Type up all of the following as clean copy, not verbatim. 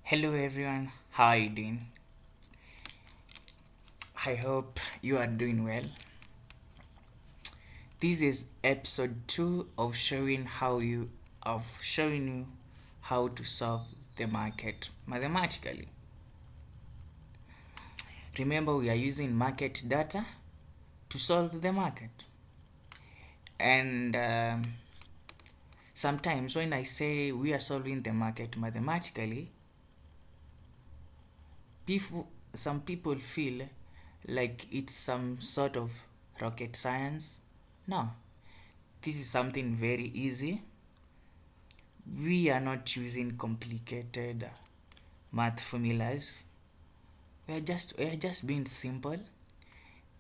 Hello everyone, how are you doing? I hope you are doing well. This is episode 2 of showing you how to solve the market mathematically. Remember, we are using market data to solve the market. And sometimes when I say we are solving the market mathematically, some people feel like it's some sort of rocket science. No, this is something very easy. We are not using complicated math formulas. We are just being simple,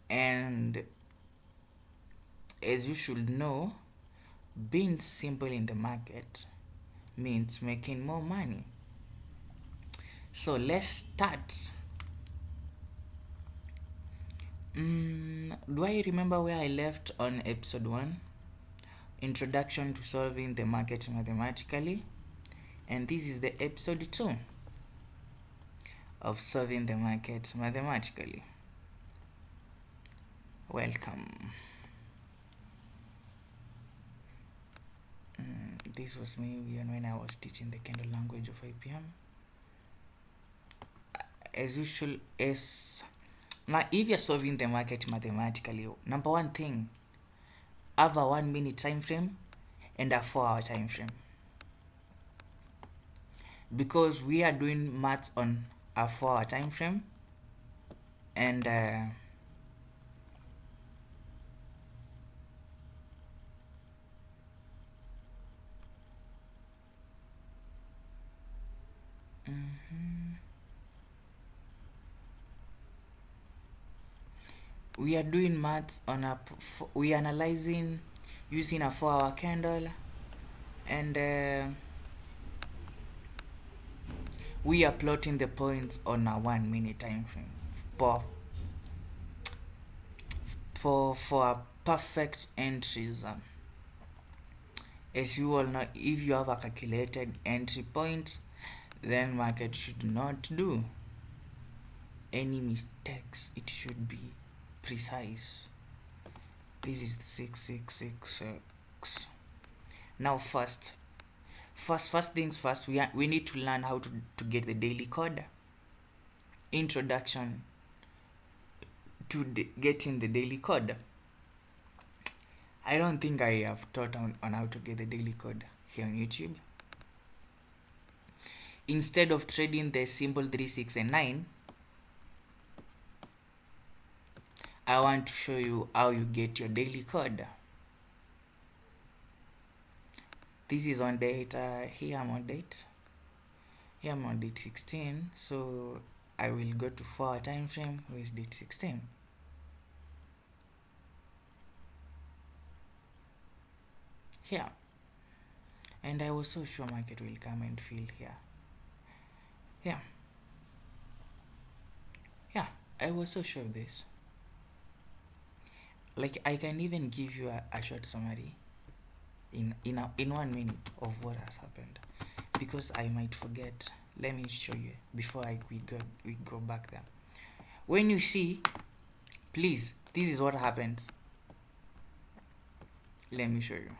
and as you should know, being simple in the market means making more money. So let's start. Do I remember where I left on episode 1? Introduction to solving the market mathematically. And this is the episode 2 of solving the market mathematically. Welcome. This was me when I was teaching the Kendall language of IPM. As usual, now if you're solving the market mathematically, number one thing, have a 1 minute time frame and a 4 hour time frame, because we are doing maths on a 4 hour time frame, and we are doing maths on we are analyzing using a 4 hour candle, and we are plotting the points on a 1 minute time frame for a perfect entries. As you all know, if you have a calculated entry point, then market should not do any mistakes. It should be precise. This is 6666. Now first things first, we need to learn how to get the daily code. Introduction to getting the daily code. I don't think I have taught on how to get the daily code here on YouTube. Instead of trading the symbol 3, 6 and 9, I want to show you how you get your daily code. This is on date. Here I'm on date 16, so I will go to 4 hour time frame with date 16. Here, and I was so sure market will come and fill here. I was so sure of this. Like, I can even give you a short summary in 1 minute of what has happened, because I might forget. Let me show you before we go back there. When you see, please, this is what happens. Let me show you.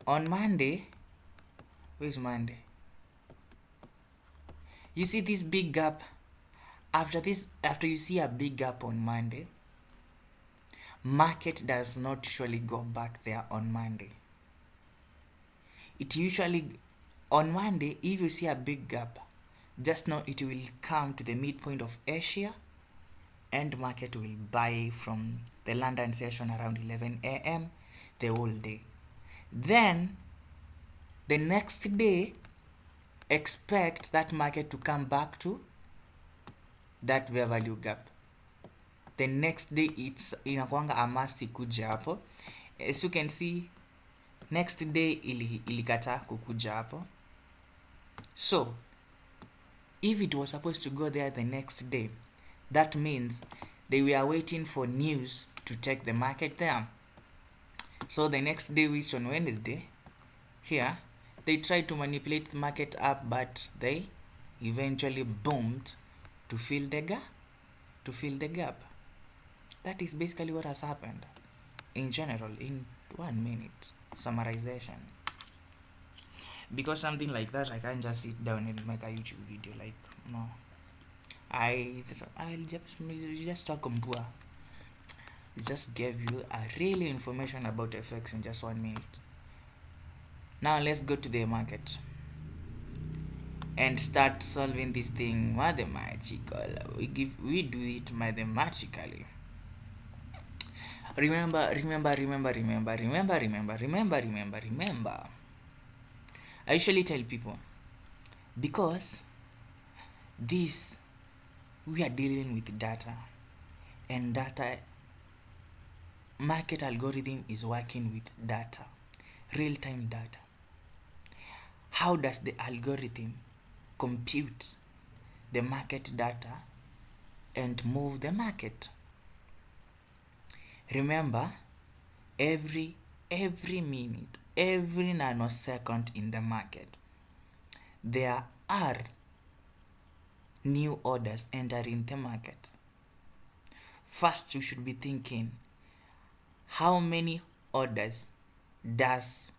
On Monday, where's Monday? You see this big gap. After you see a big gap on Monday, market does not usually go back there on Monday. It usually, on Monday, if you see a big gap, just know it will come to the midpoint of Asia, and market will buy from the London session around 11 a.m. the whole day. Then the next day, expect that market to come back to that fair value gap. The next day it's inakwanga a must kuja hapo. As you can see, next day ilikata kukuja hapo. So if it was supposed to go there the next day, that means they were waiting for news to take the market there. So the next day, which on Wednesday, here They tried to manipulate the market up, but they eventually boomed to fill the gap. To fill the gap. That is basically what has happened in general in 1 minute summarization. Because something like that, I can't just sit down and make a YouTube video. Like, no, I'll just talk Kumpua. Just gave you a really information about FX in just 1 minute. Now let's go to the market and start solving this thing mathematical. We do it mathematically. Remember. I usually tell people, because this, we are dealing with data, and data, market algorithm is working with data, real-time data. How does the algorithm compute the market data and move the market? Remember, every minute, every nanosecond in the market, there are new orders entering the market. First, you should be thinking, how many orders does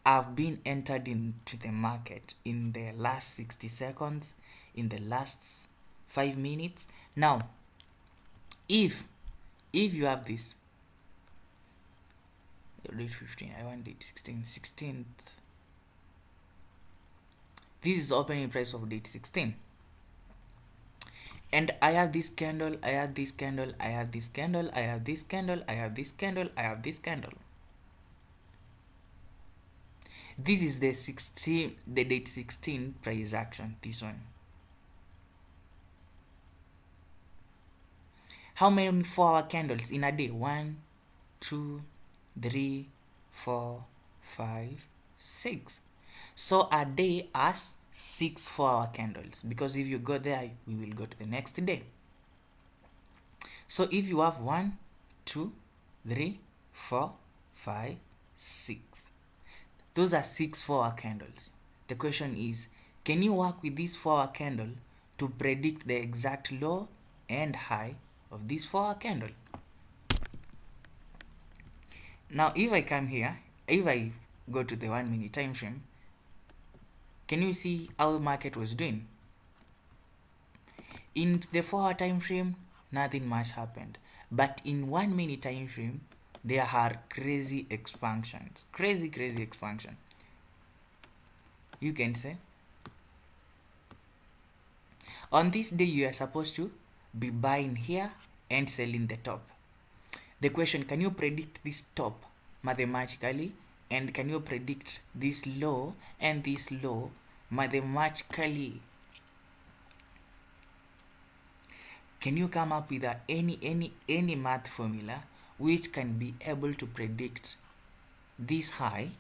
have been entered into the market in the last 60 seconds, in the last 5 minutes? Now, if you have this date 15, I want date 16th. This is opening price of date 16, and I have this candle, I have this candle, I have this candle, I have this candle, I have this candle, I have this candle. This is the date 16 price action, this one. How many 4-hour candles in a day? 1, 2, 3, 4, 5, 6. So a day has 6 4-hour candles, because if you go there, we will go to the next day. So if you have 1, 2, 3, 4, 5, 6, those are 6 4-hour candles. The question is, can you work with this 4-hour candle to predict the exact low and high of this 4-hour candle? Now, if I come here, if I go to the 1 minute time frame, can you see how the market was doing? In the 4-hour time frame, nothing much happened, but in 1 minute time frame, there are crazy expansions, crazy expansion, you can say. On this day, you are supposed to be buying here and selling the top. The question, can you predict this top mathematically, and can you predict this low and this low mathematically? Can you come up with any math formula which can be able to predict this high,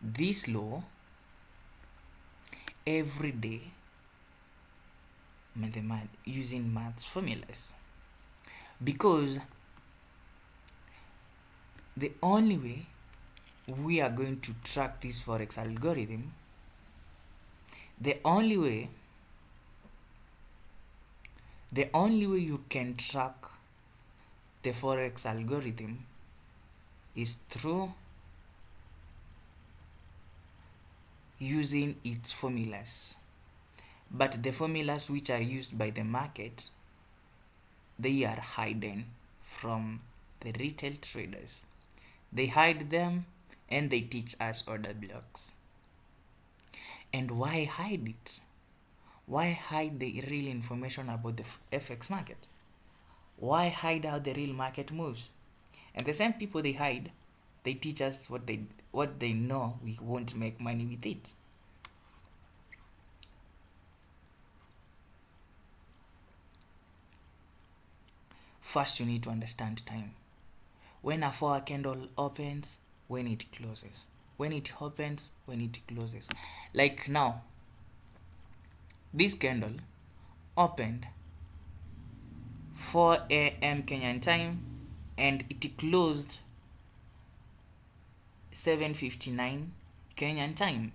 this low every day using math formulas? Because the only way we are going to track this forex algorithm, the only way you can track the forex algorithm is through using its formulas. But the formulas which are used by the market, they are hidden from the retail traders. They hide them and they teach us order blocks. And why hide it? Why hide the real information about the FX market? Why hide how the real market moves? And the same people they hide, they teach us what they know we won't make money with it. First, you need to understand time. When a 4-hour candle opens, when it closes. When it opens, when it closes. Like now, this candle opened 4 a.m. Kenyan time and it closed 7:59 Kenyan time.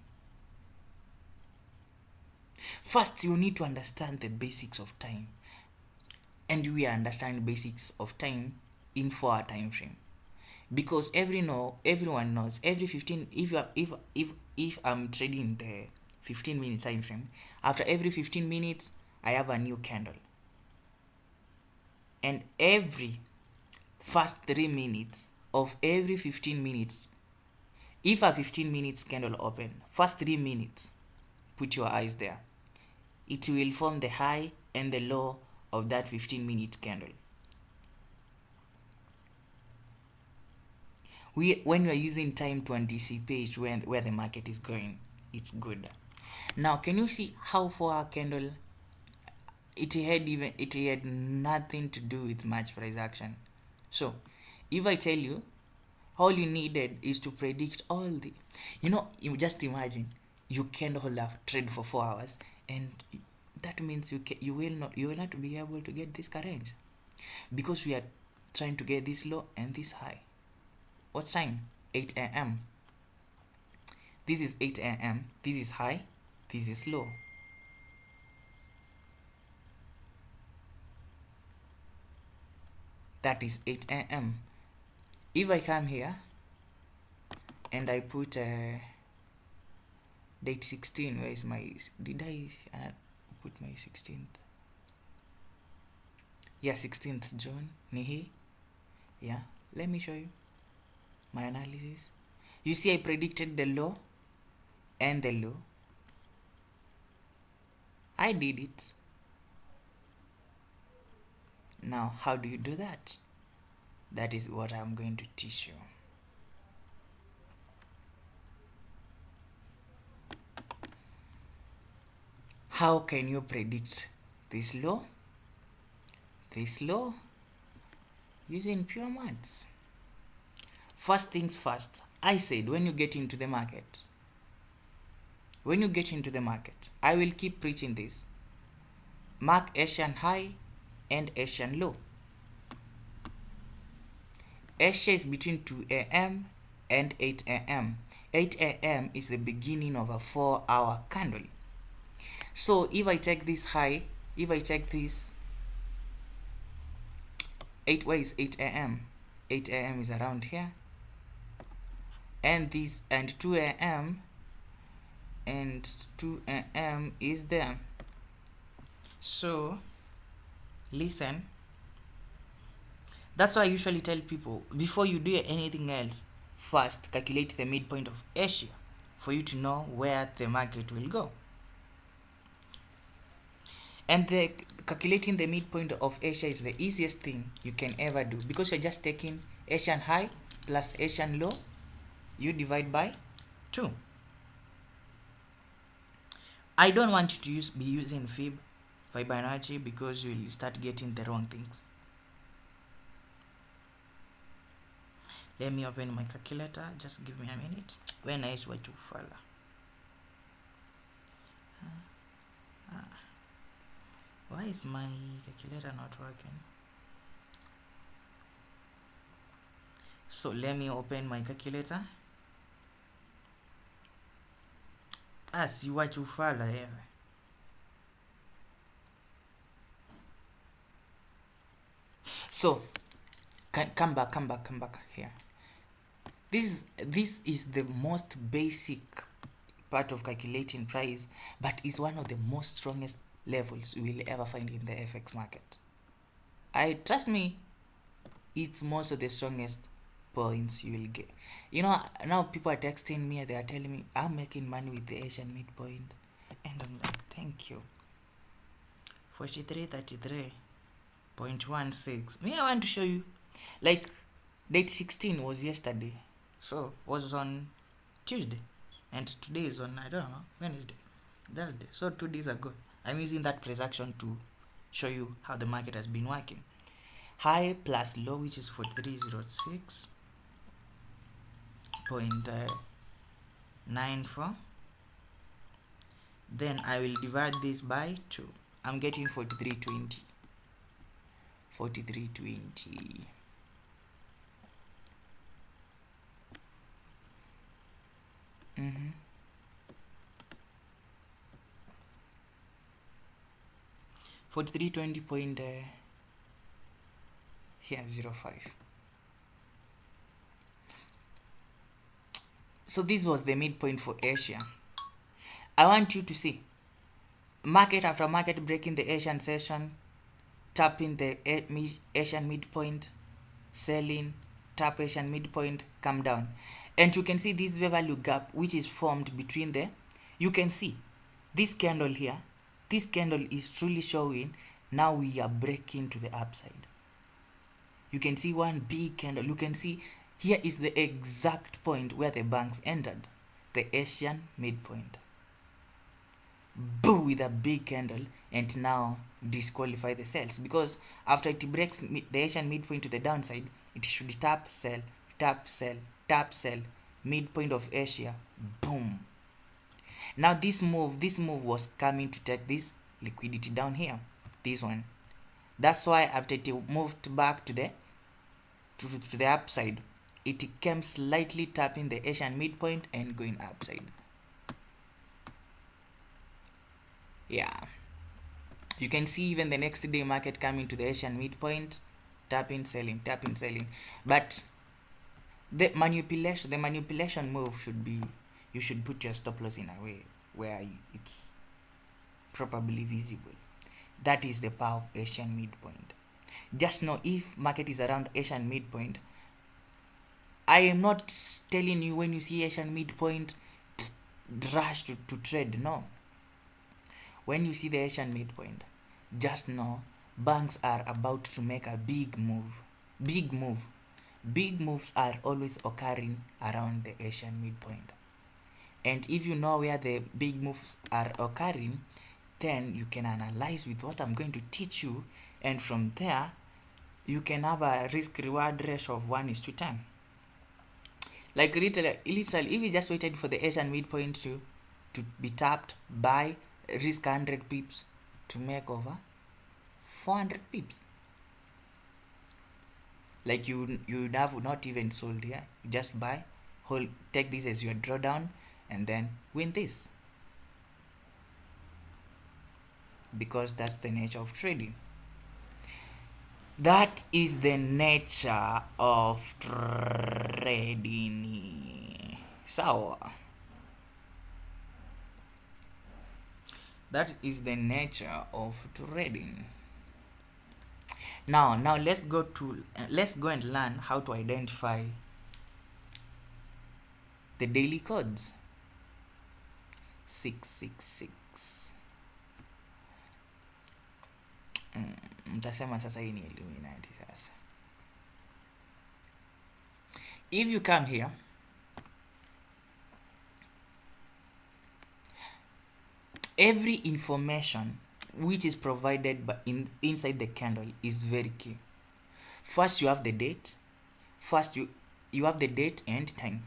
First, you need to understand the basics of time, and we understand basics of time in 4-hour time frame, because everyone knows every 15, if I'm trading the 15-minute time frame, after every 15 minutes I have a new candle, and every first 3 minutes of every 15 minutes, if a 15 minutes candle open, first 3 minutes, put your eyes there, it will form the high and the low of that 15-minute candle. When we are using time to anticipate where the market is going, it's good. Now, can you see how for our candle it had nothing to do with much price action? So if I tell you, all you needed is to predict all the, you just imagine you can hold a trade for 4 hours, and that means you will not be able to get this range, because we are trying to get this low and this high. What's time? 8 a.m. This is 8 a.m. This is high. This is low. That is 8 a.m. If I come here and I put date 16, where is my, did I put my 16th? Yeah, 16th June. Nihi. Yeah, let me show you my analysis. You see, I predicted the low and the low. I did it. Now, how do you do that? That is what I'm going to teach you. How can you predict this low using pure maths? First things first, I said when you get into the market, I will keep preaching this. Mark Asian high and Asian low. Asia is between 2 a.m. and 8 a.m. 8 a.m. is the beginning of a 4-hour candle. So if I take this high, if I take this 8, where is 8 a.m.? 8 a.m. is around here, and this, and 2 a.m. and 2 a.m. is there. So listen, that's why I usually tell people, before you do anything else, first calculate the midpoint of Asia for you to know where the market will go. And calculating the midpoint of Asia is the easiest thing you can ever do, because you're just taking Asian high plus Asian low, you divide by 2. I don't want you to be using Fibonacci, because you will start getting the wrong things. Let me open my calculator, just give me a minute. When I switch to follow. Why is my calculator not working? So let me open my calculator. See what you follow here. So come back here. This is the most basic part of calculating price, but is one of the most strongest levels you will ever find in the FX market. Trust me, it's most of the strongest points you will get. Now people are texting me, they are telling me I'm making money with the Asian midpoint, and I'm like, thank you. 43.16. Me, I want to show you, like, date 16 was yesterday, so was on Tuesday, and today is on, I don't know, Wednesday, Thursday, so 2 days ago. I'm using that price action to show you how the market has been working. High plus low, which is 4306.94. Then I will divide this by 2. I'm getting 43.20. 4320 point here 05. So this was the midpoint for Asia. I want you to see market after market breaking the Asian session, tapping the Asian midpoint, selling, tap Asian midpoint, come down, and you can see this value gap which is formed between the, you can see this candle here, this candle is truly showing now we are breaking to the upside. You can see one big candle. You can see here is the exact point where the banks entered, the Asian midpoint. Boom, with a big candle, and now disqualify the sales, because after it breaks the Asian midpoint to the downside, it should tap, sell, tap, sell, tap, sell, midpoint of Asia, boom. Now this move was coming to take this liquidity down here, this one. That's why after it moved back to the upside, it came slightly tapping the Asian midpoint and going upside. Yeah, you can see even the next day market coming to the Asian midpoint, tapping, selling, but the manipulation move should be, you should put your stop loss in a way where it's probably visible. That is the power of Asian midpoint. Just know if market is around Asian midpoint, I am not telling you when you see Asian midpoint rush to trade. No. When you see the Asian midpoint, just know banks are about to make a big move. Big moves are always occurring around the Asian midpoint. And if you know where the big moves are occurring, then you can analyze with what I'm going to teach you, and from there you can have a risk reward ratio of 1:10. Like literally, if you just waited for the Asian midpoint to be tapped, buy, risk 100 pips to make over 400 pips. Like you would have not even sold here. You just buy, hold, take this as your drawdown, and then win this, because that's the nature of trading. That is the nature of trading. So that is the nature of trading. Now let's go and learn how to identify the daily codes. 666. Mtasema sasa hii ni Illuminati sasa. If you come here, every information which is provided by inside the candle is very key. First you have the date. First you have the date and time.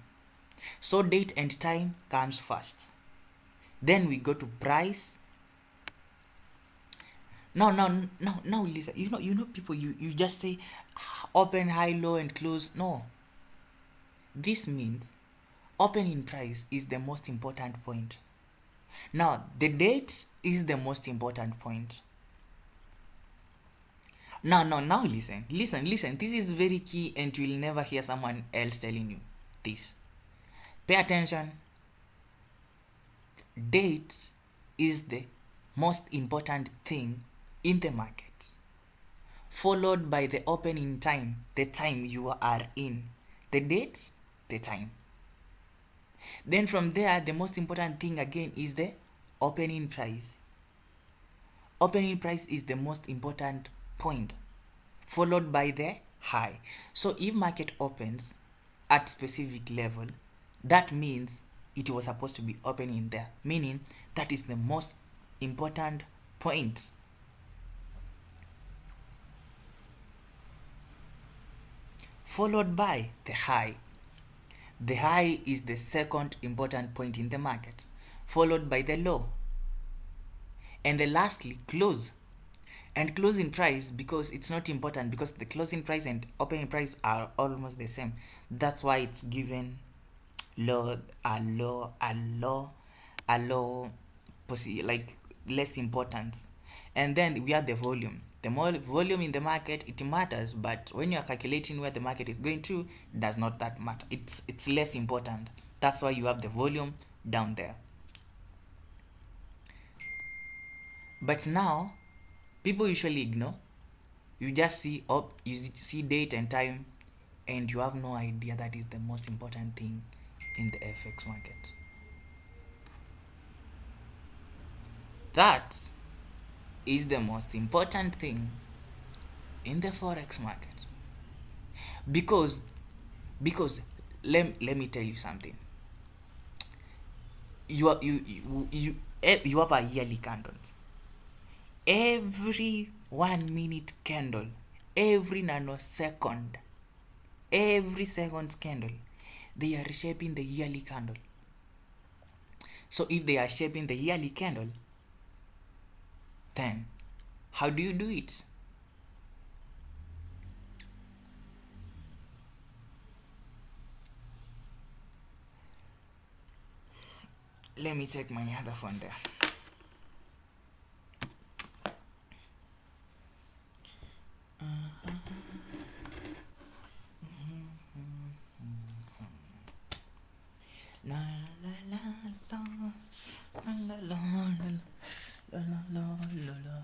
So date and time comes first. Then we go to price. Now listen, you know people, you just say open, high, low and close. No, this means opening price is the most important point. Now the date is the most important point. Now listen, this is very key, and you will never hear someone else telling you this. Pay attention. Date is the most important thing in the market, followed by the opening time, the time you are in, the date, the time. Then from there, the most important thing again is the opening price. Opening price is the most important point, followed by the high. So if market opens at specific level, that means it was supposed to be opening there, meaning that is the most important point. Followed by the high. The high is the second important point in the market, followed by the low. And then lastly, close. And closing price, because it's not important, because the closing price and opening price are almost the same. That's why it's given low are low are low are low like less importance. And then we have the volume. The more volume in the market, it matters, but when you are calculating where the market is going to, does not that matter. It's less important. That's why you have the volume down there. But now people usually ignore. You just see up, you see date and time, and you have no idea that is the most important thing in the FX market. That is the most important thing in the forex market. Because let me tell you something. You have a yearly candle. Every 1 minute candle, every nanosecond, every second candle, they are shaping the yearly candle. So if they are shaping the yearly candle, then how do you do it? Let me check my other phone there. La la la la la la la la la la.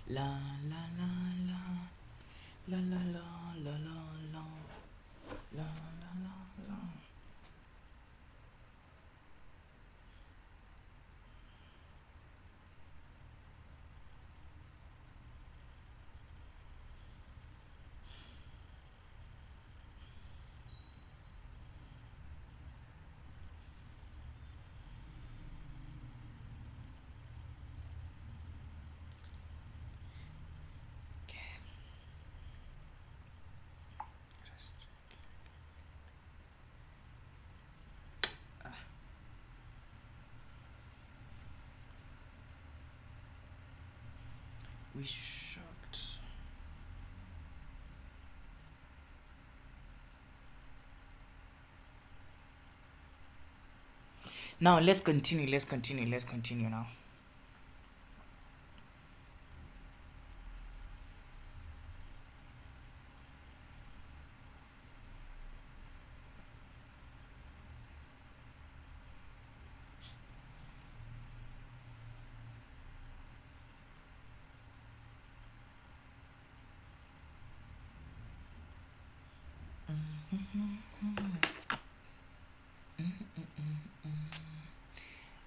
La la la la la la la la la la la la la. We shocked. Now let's continue now.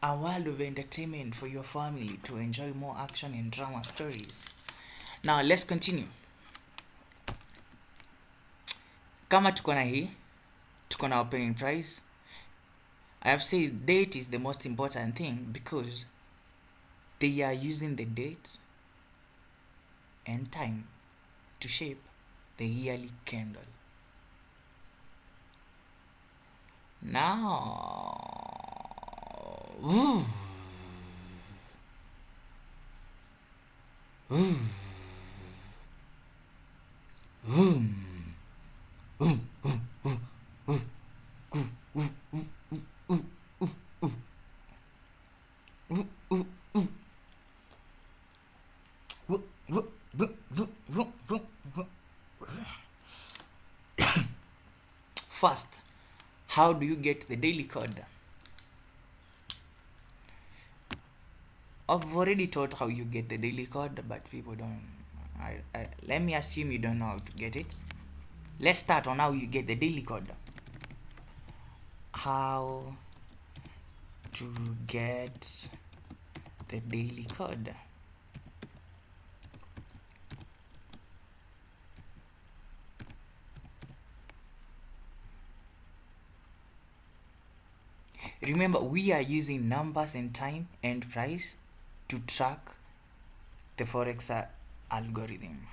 A world of entertainment for your family to enjoy more action and drama stories. Now let's continue. Kama tuko na hii, tuko na opening price. I have said date is the most important thing because they are using the date and time to shape the yearly candle. Now, ooh, ooh, ooh. First, how do you get the daily code? I've already taught how you get the daily code, but people don't. Let me assume you don't know how to get it. Let's start on how you get the daily code. How to get the daily code. Remember, we are using numbers and time and price to track the forex algorithm.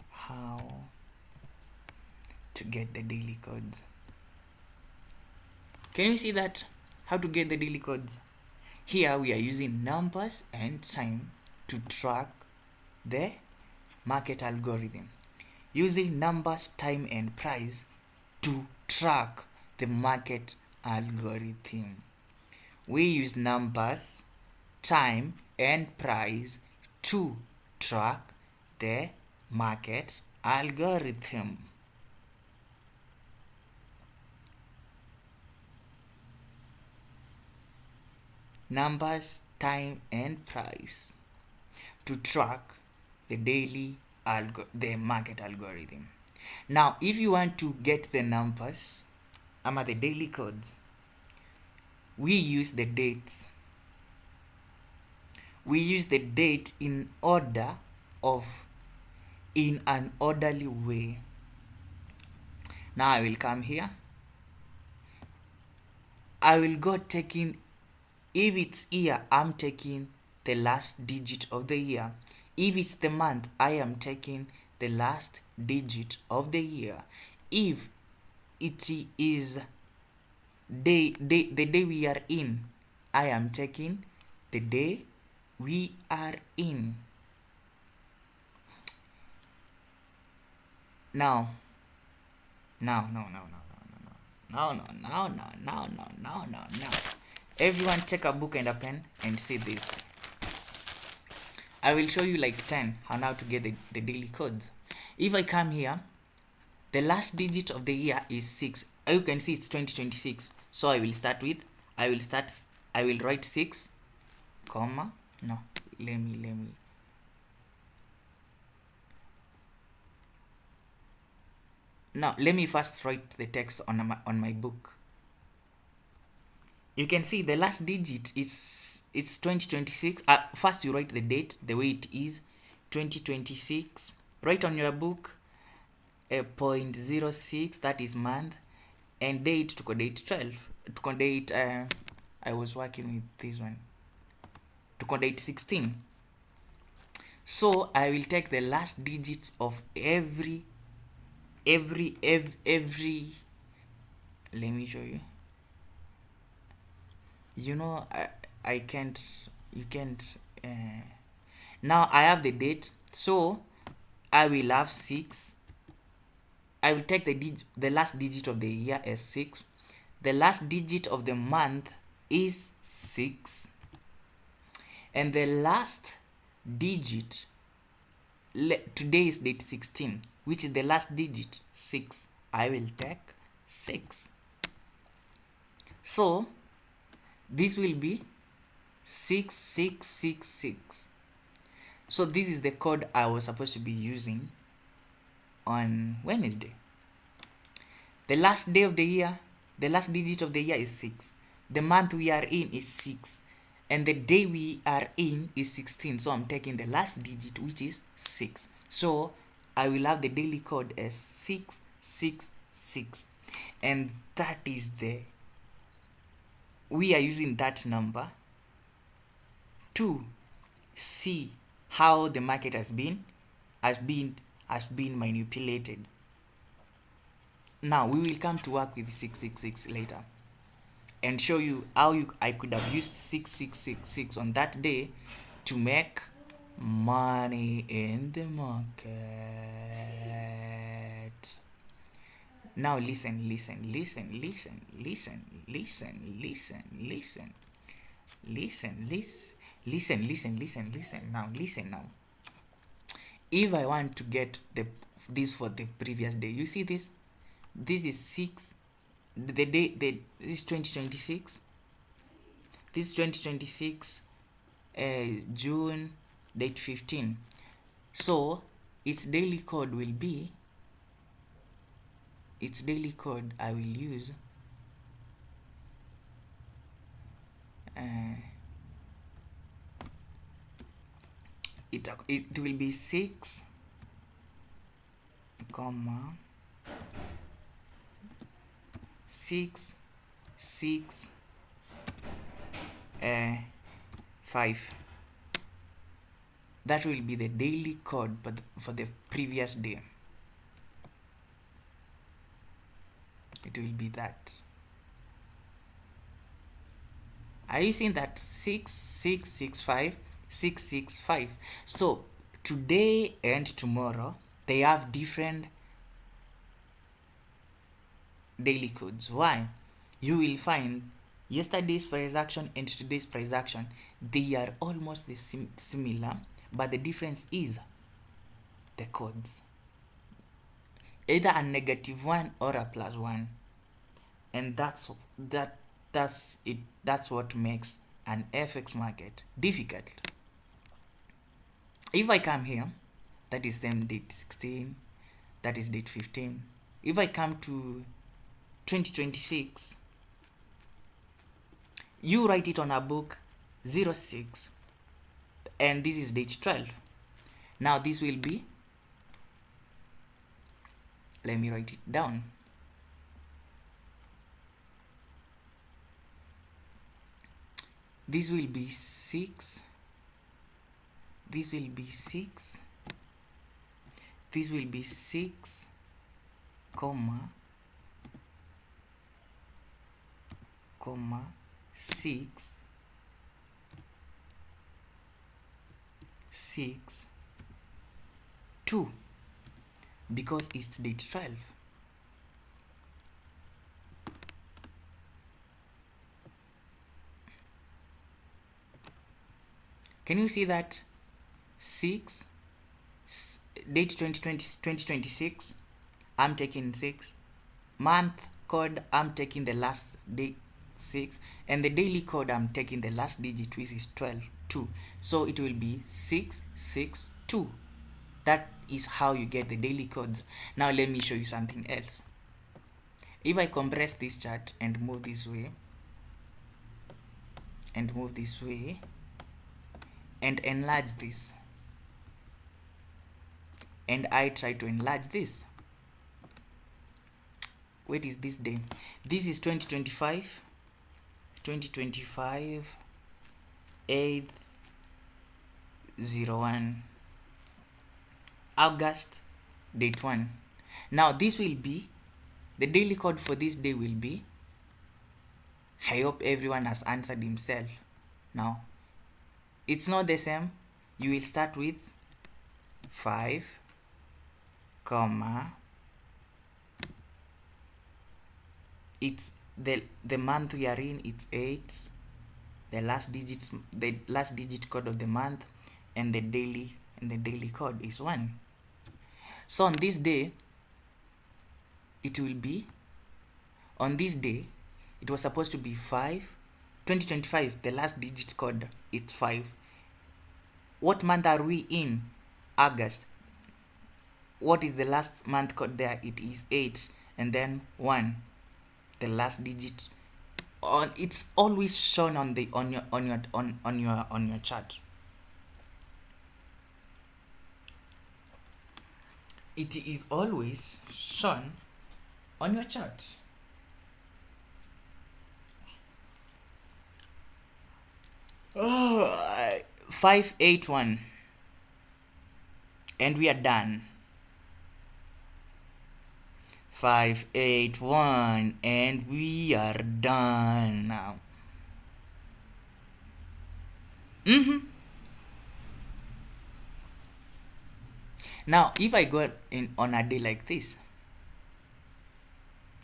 How to get the daily codes. Can you see that? How to get the daily codes? Here we are using numbers and time to track the market algorithm. Using numbers, time and price to track the market algorithm. We use numbers, time and price to track the market algorithm. Numbers, time and price to track the market algorithm. Now if you want to get the numbers the daily codes, we use the dates. We use the date in an orderly way. Now I will come here. I will go taking, if it's year, I'm taking the last digit of the year. If it's the month, I am taking the last digit of the year. If it is the day we are in, I am taking the day we are in. Now, everyone take a book and a pen and see this. I will show you like 10 on how to get the daily codes. If I come here, the last digit of the year is 6. You can see it's 2026. So I will write 6, comma, no, let me. Now let me first write the text on my book. You can see the last digit it's 2026. First you write the date the way it is, 2026. Write on your book 0.06, that is month, and date to date 12. To date I was working with this one. To date 16. So I will take the last digits of every let me show you. I can't, you can't. Now I have the date, so I will have 6. I will take the last digit of the year as 6. The last digit of the month is 6, and the last digit, today is date 16, which is the last digit 6. I will take 6. So this will be 6666. So this is the code I was supposed to be using on Wednesday. The last day of the year, the last digit of the year is 6. The month we are in is 6. And the day we are in is 16. So I'm taking the last digit, which is 6. So I will have the daily code as 666. And that is we are using that number to see how the market has been manipulated. Now we will come to work with 666 later and show you how I could have used 6666 on that day to make money in the market. Now listen. Now listen. If I want to get this for the previous day, you see this is 6. This is 2026. This is 2026 June, date 15. So its daily code will be, I will use it will be 6, comma 6 6 5. That will be the daily code for the previous day. It will be that. Are you seeing that? 6665 665? So today and tomorrow they have different daily codes. Why? You will find yesterday's price action and today's price action, they are almost the similar, but the difference is the codes, either a -1 or a +1, and that's it. That's what makes an FX market difficult. If I come here, that is then date 16, that is date 15. If I come to 2026, you write it on a book 06, and this is date 12. Now this will be, let me write it down. This will be 6, this will be 6, this will be 6, comma 6, 6, 2, because it's date 12. Can you see that? 6, date 2026, I'm taking 6. Month code, I'm taking the last day 6, and the daily code, I'm taking the last digit, which is 12, 2. So it will be 662. That is how you get the daily codes. Now let me show you something else. If I compress this chart and move this way, and move this way, and enlarge this, and I try to enlarge this, what is this day? This is 2025, 8/01, August, date 1. Now this will be, the daily code for this day will be, I hope everyone has answered himself. Now it's not the same. You will start with 5, comma, it's the month we are in, it's 8, the last digit code of the month, and the daily code is 1. So on this day, it will be, on this day it was supposed to be 5, 2025, the last digit code, it's 5. What month are we in? August. What is the last month code there? It is 8, and then 1, the last digit. It's always shown on your chart. It is always shown on your chart. Oh, 581, and we are done. 581, and we are done now. Now if I go in on a day like this,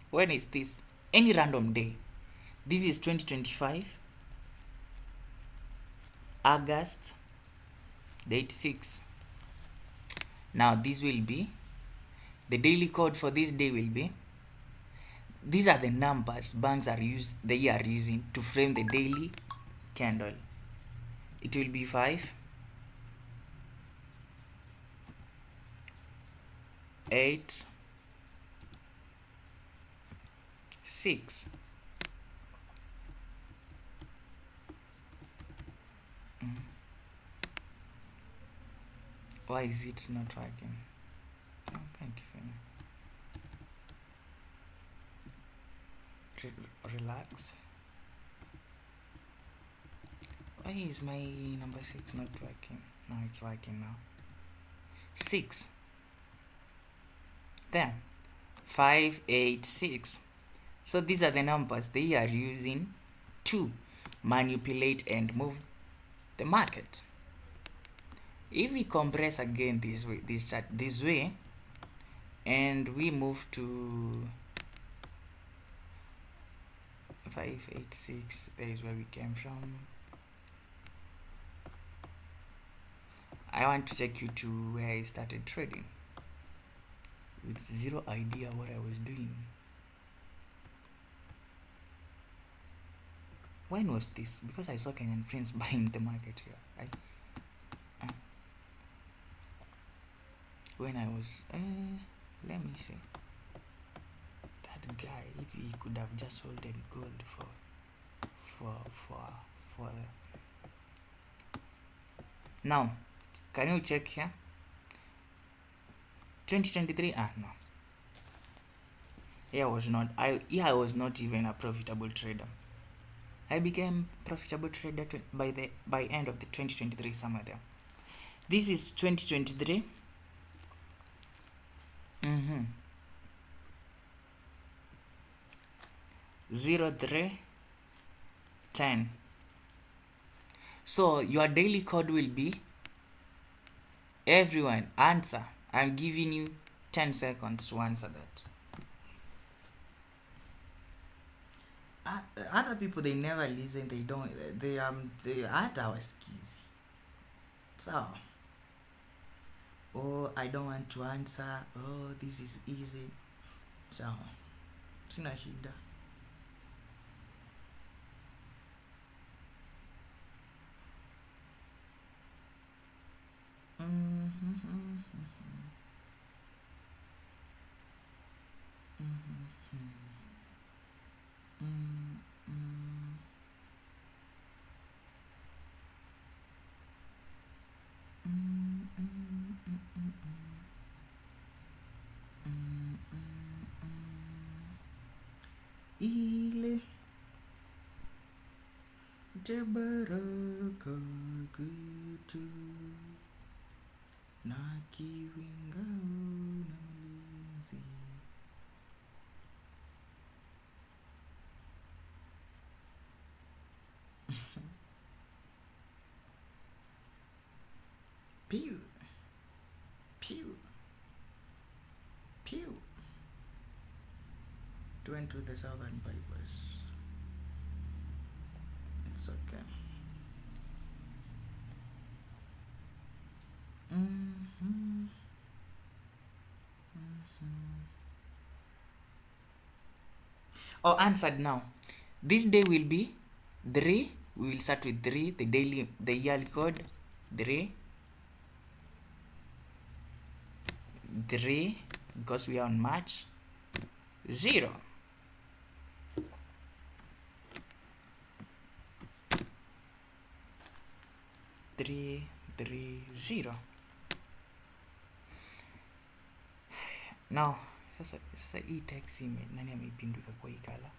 when is this? Any random day. This is 2025, August, date 6. Now this will be, the daily code for this day will be, these are the numbers banks are using to frame the daily candle. It will be 5, 8, 6. Why is it not working? Oh, thank you. Relax. Why is my number 6 not working? No, it's working now. 6. There. 5, 8, 6. So these are the numbers they are using to manipulate and move the market. If we compress again this way, this chart this way, and we move to 586, that is where we came from. I want to take you to where I started trading with zero idea what I was doing. When was this? Because I saw Kenyan Prince buying the market here. When I was let me see, that guy, if he could have just holded gold for now, can you check here? 2023. No, I was not even a profitable trader. I became profitable trader by end of the 2023, somewhere there. This is 2023. 03 10. So your daily code will be, everyone answer. I'm giving you 10 seconds to answer that. Other people, they never listen. They don't. They aren't our skis. So, oh, I don't want to answer. Oh, this is easy. So, sina shida. Ile jabaraka gitu na kiwinga na mlinzi. Pew, pew, pew. Went to the southern bypass. It's okay. Oh, answered now. This day will be 3. We will start with 3. The yearly code 3. 3, because we are on March. 0. 3, 3, 0. Now sasa hii taxi nani ameipinduka kwa hii kala?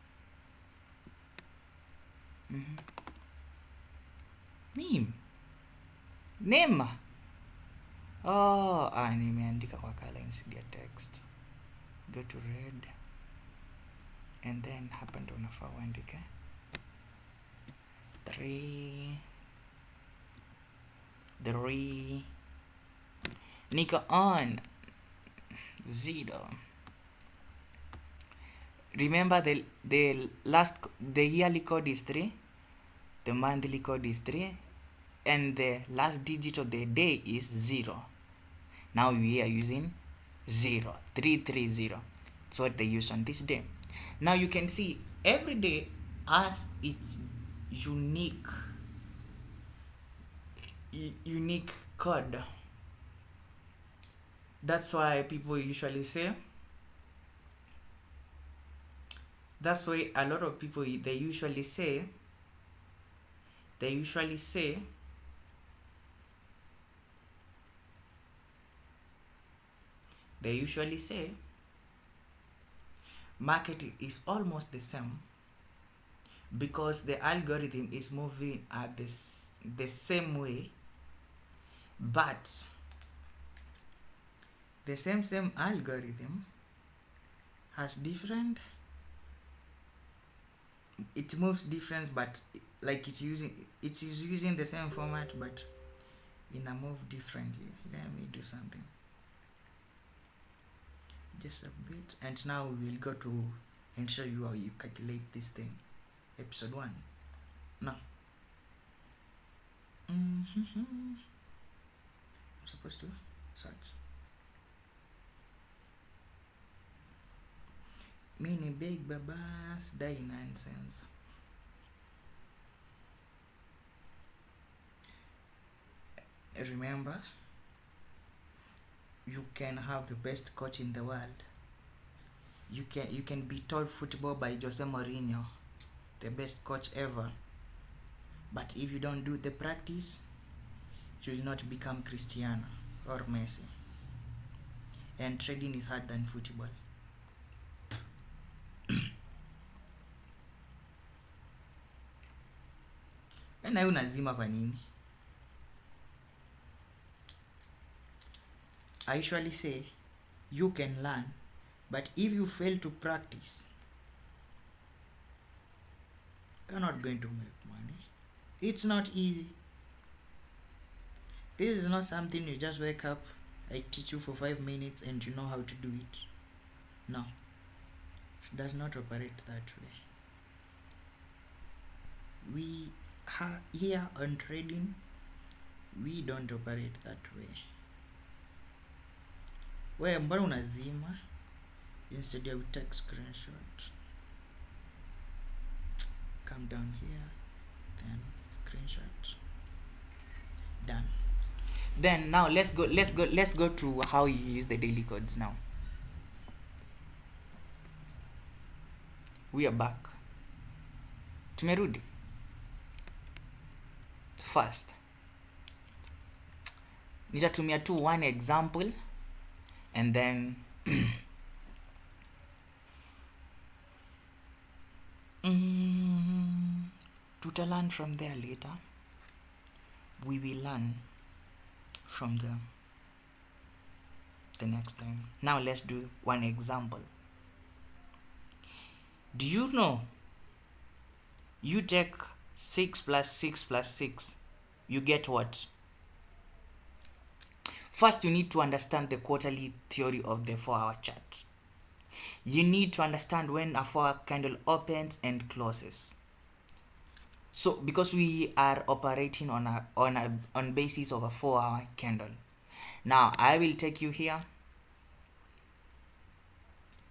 Nema. Oh, nimeandika kwa kala instead ya text. Go to red and then hapa ndo unafaa uandike 3 niko on 0. Remember the yearly code is 3, the monthly code is 3, and the last digit of the day is 0. Now we are using 0, 330. That's what they use on this day. Now you can see every day has its unique code. That's why people usually say, that's why a lot of people they usually say market is almost the same, because the algorithm is moving at this the same way, but the same algorithm has different, it moves different, but like it is using the same format but in a move differently. Let me do something just a bit, and now we will go to and show you how you calculate this thing. Episode 1 now. I'm supposed to search mini big babas die nonsense. Remember, you can have the best coach in the world. You can be told football by Jose Mourinho, the best coach ever. But if you don't do the practice, you will not become Cristiano or Messi. And trading is harder than football. Na hiyo unazima kwa nini? I usually say you can learn, but if you fail to practice, you're not going to make money. It's not easy. This is not something you just wake up, I teach you for 5 minutes and you know how to do it. No, it does not operate that way. We here on trading, we don't operate that way. Wewe mbona unazima? Instead you take screenshot. Come down here, then screenshot. Done. Then now let's go to how you use the daily codes now. We are back. Tumerudi. First, nitatumia tu one example and then tuta learn from there later. We will learn from the next time. Now let's do one example. Do you know you take 6 plus 6 plus 6, you get what? First, you need to understand the quarterly theory of the 4-hour chart. You need to understand when a 4-hour candle opens and closes. So, because we are operating on basis of a 4-hour candle. Now, I will take you here.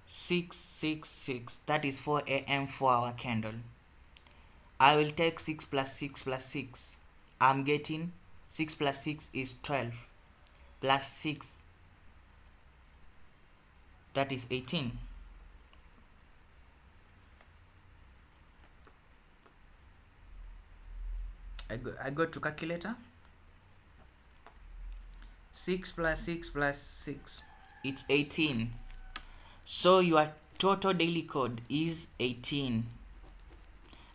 666. That is 4 a.m. 4-hour candle. I will take 6 plus 6 plus 6. I'm getting 6 plus 6 is 12. Plus 6. That is 18. I go to calculator. 6 plus 6 plus 6. It's 18. So your total daily code is 18.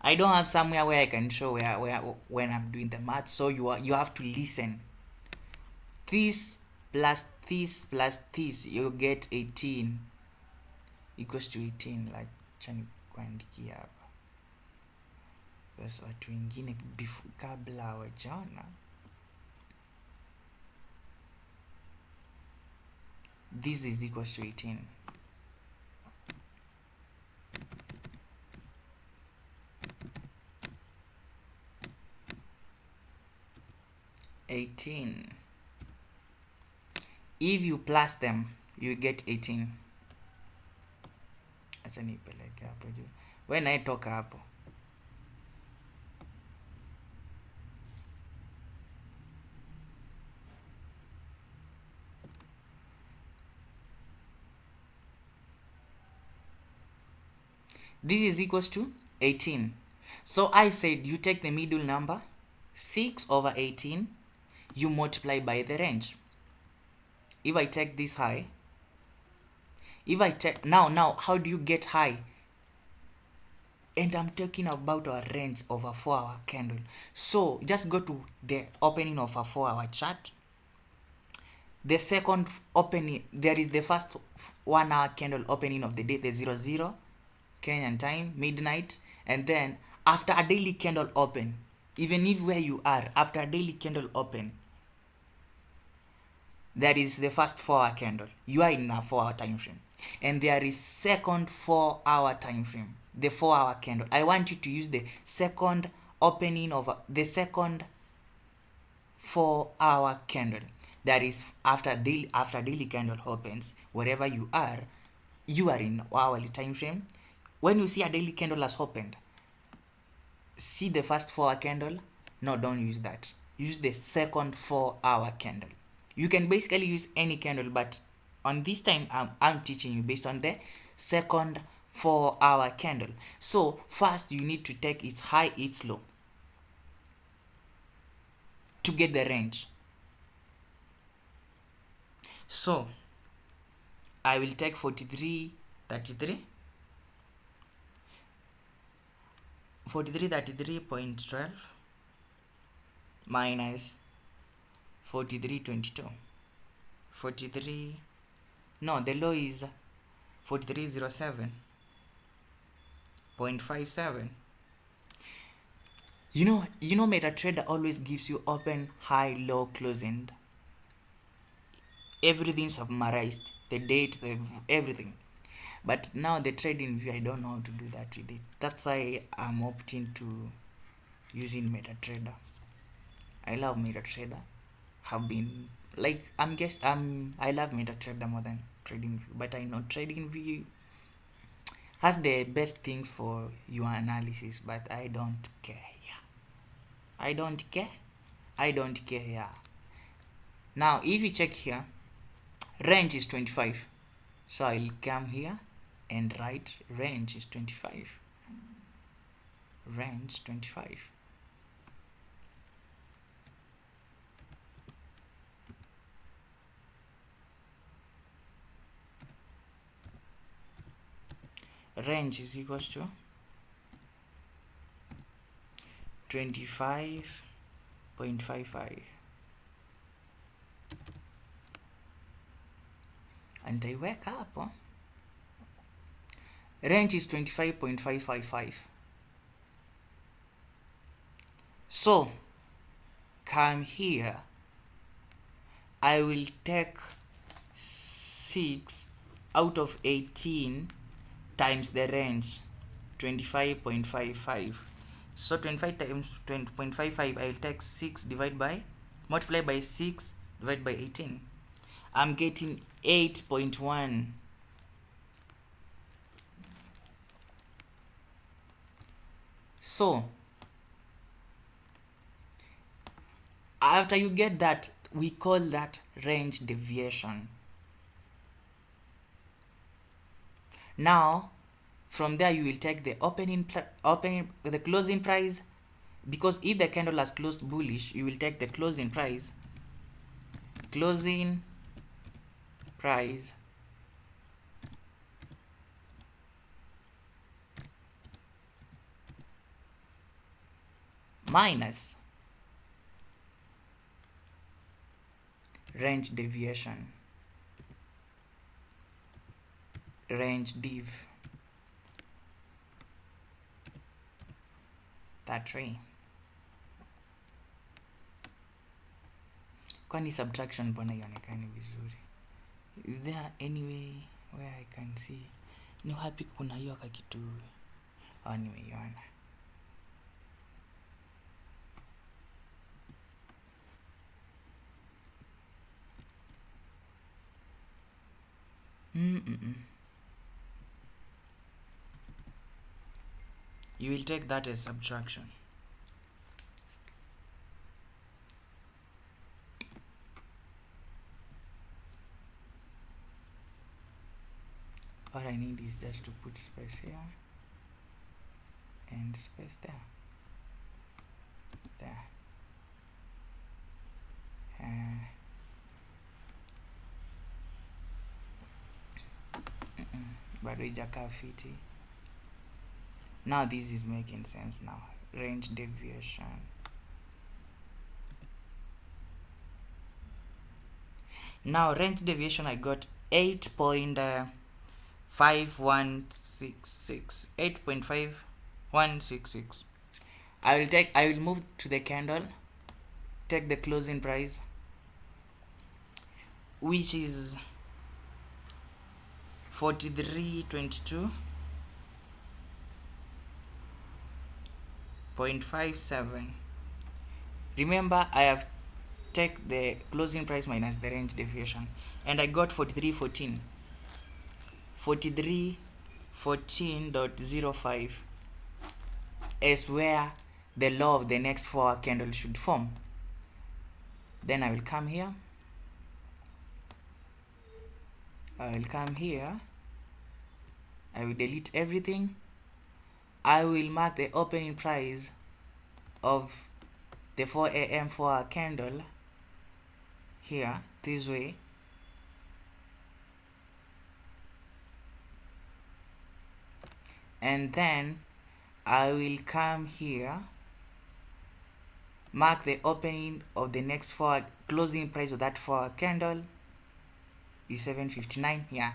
I don't have somewhere where I can show where when I'm doing the math, so you have to listen. This plus this plus this, you get 18 equals to 18. Like chani kuandikia hapa. Because watu wengine kabla hawajaona. This is equals to 18. If you plus them, you get 18. Acha nipeleke hapo juu. When I talk hapo. This is equals to 18. So I said you take the middle number, 6 over 18, you multiply by the range. If I take this high, if I take now how do you get high? and I'm talking about our range of a 4-hour candle. So just go to the opening of a 4-hour chart. The second opening, there is the first 1-hour candle opening of the day, the 00 Kenyan time, midnight, and then after a daily candle open, even if where you are, after a daily candle open, there is the first 4-hour candle. You are in a 4-hour time frame, and there is second 4-hour time frame, the 4-hour candle. I want you to use the second opening of the second 4-hour candle. That is after daily candle opens, wherever you are in hourly time frame. When you see a daily candle has opened, see the first 4-hour candle. No, don't use that. Use the second 4-hour candle. You can basically use any candle, but on this time I'm teaching you based on the second 4-hour candle. So first you need to take its high, its low to get the range. So I will take 43.33 43.33.12 minus 43.22. 43, no, the low is 4307.57. You know MetaTrader always gives you open, high, low, closing. Everything's summarized, the date, everything. But now the trading view, I don't know how to do that with it. That's why I'm opting to using MetaTrader. I love MetaTrader. Have been like I love MetaTrader more than TradingView, but I know TradingView has the best things for your analysis, but I don't care. I don't care. Yeah. Now if you check here, range is 25. So I'll come here and write range is 25. Range 25. Range is equals to 25.55, and I wake up, huh? Range is 25.555. So come here, I will take 6 out of 18 times the range, 25.55. So 25 times 20.55, I'll take 6 divided by, multiply by 6 divided by 18. I'm getting 8.1. So after you get that, we call that range deviation. Now from there you will take the the closing price, because if the candle has closed bullish, you will take the closing price minus range deviation, range div, that way. Kwani subtraction mbona ionekani vizuri? Is there any way where I can see? Ni happy kuna hiyo kakitu au nimeiona? You will take that as subtraction. All I need is just to put space here and space there. Bado haijakaa fiti. Now this is making sense now. Range deviation. Now range deviation, I got 8.5166. 8.5166. I will move to the candle, take the closing price, which is 43.22.57. Remember, I have take the closing price minus the range deviation, and I got 43.14. 43.14.05 is where the low of the next 4 hour candle should form. Then I will come here. I will delete everything. I will mark the opening price of the 4 a.m. 4 hour candle here, this way. And then I will come here, mark the opening of the next 4 hour, closing price of that 4 hour candle is 7.59. Yeah,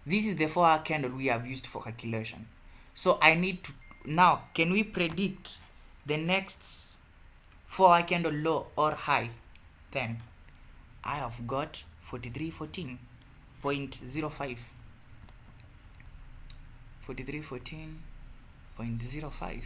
this is the 4 hour candle we have used for calculation. So I need to now, can we predict the next 4 hour candle low or high? Then I have got 43.14.05. 43.14.05.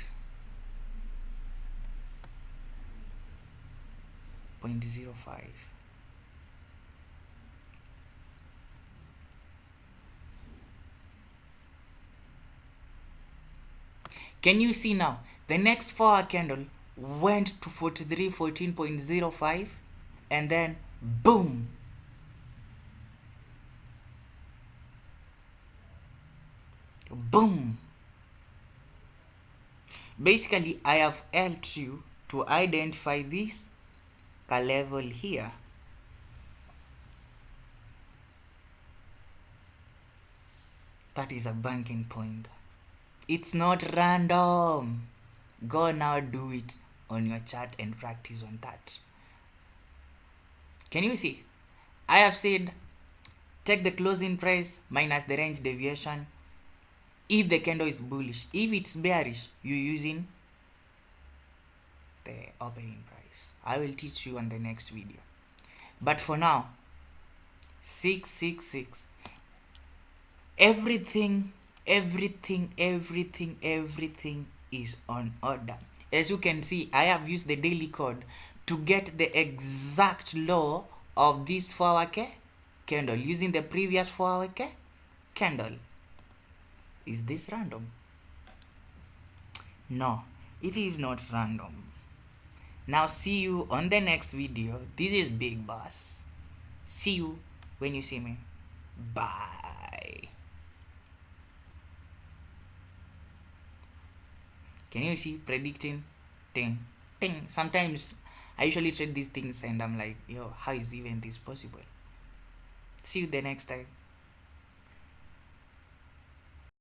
Can you see now? The next 4 hour candle went to 43.14.05 and then boom. Boom. Basically, I have helped you to identify this level here. That is a banking point. It's not random. Go now do it on your chart and practice on that. Can you see? I have said take the closing price minus the range deviation if the candle is bullish. If it's bearish, you're using the opening price. I will teach you on the next video. But for now, 666. Everything is on order. As you can see, I have used the daily code to get the exact low of this 4 hour candle using the previous 4 hour candle. Is this random? No, it is not random. Now see you on the next video. This is Big Boss. See you when you see me. Bye. Can you see predicting? Ting, ting. Sometimes I usually trade these things and I'm like, yo, how is even this possible? See you the next time.